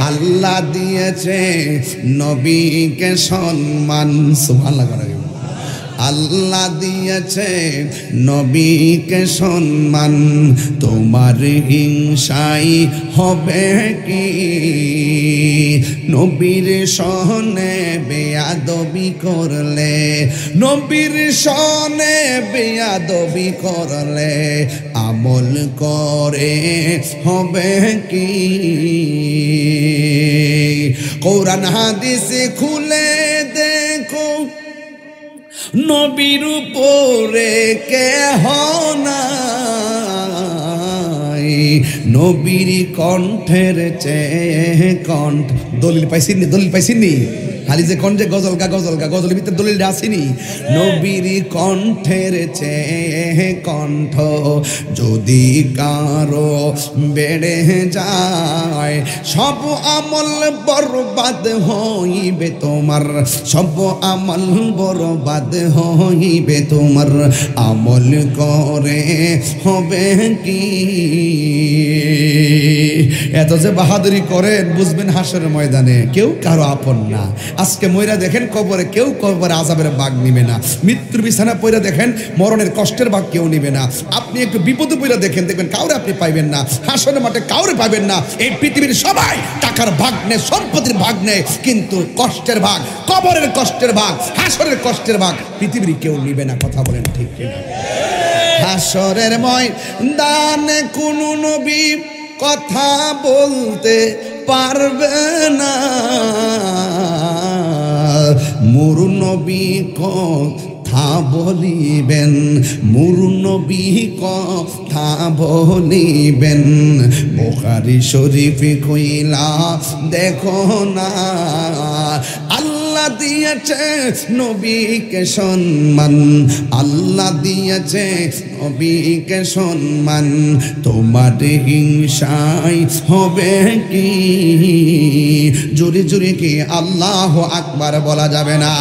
আল্লাহ দিয়েছে নবীকে সম্মান। সুবহানাল্লাহ। আল্লাহ দিয়েছে নবীকে সম্মান, তোমার হিংসাই হবে কি? নবীর সনে বেয়াদবি করলে, নবীর সনে বেয়াদবি করলে আমল করে হবে কি? কোরআন হাদিস খুলে দেখো, নবীর উপরে কেহ নাই, নবীর কণ্ঠের চেয়ে কণ্ঠ। দলিল পাইছিনি? দলিল পাইছিনি? খালি যে কণ্ঠে গজলকা গজলকা, গজলের ভিতরে দলিল আসেনি? নবীর কণ্ঠের চেয়ে কণ্ঠ যদি কারো বেড়ে যায়, সব আমল বরবাদ হইবে তোমার, সব আমল বরবাদ হইবে তোমার। আমল করে হবে কি? এত যে বাহাদুরি করেন বুঝবেন হাসরের ময়দানে কেউ কারো আপন না। আজকে ময়রা দেখেন কবরে, কেউ কবরে আযাবের ভাগ নিবে না। মৃত্যুর বিছানা পয়রা দেখেন, মরণের কষ্টের ভাগ কেউ নিবে না। আপনি একটু বিপদে পয়রা দেখেন, দেখবেন কাউরে আপনি পাইবেন না। হাসরের মাঠে কাউরে পাবেন না। এই পৃথিবীর সবাই টাকার ভাগ নেয়, সম্পত্তির ভাগ নেয়, কিন্তু কষ্টের ভাগ, কবরের কষ্টের ভাগ, হাসরের কষ্টের ভাগ পৃথিবীর কেউ নিবে না। কথা বলেন ঠিক কিনা? হাসরের ময়দানে কোন নবী কথা বলতে পারবে না, মুর নবী কথা বলিবেন, মুর নবী কথা বলিবেন। বুখারী শরীফ কইলা দেখো না, আল্লাহ দিয়েছে নবীকে সম্মান, আল্লাহ দিয়েছে নবীকে সম্মান, তোমার হিংসায় হবে কি? জোরে জোরে কি আল্লাহু আকবার বলা যাবে না?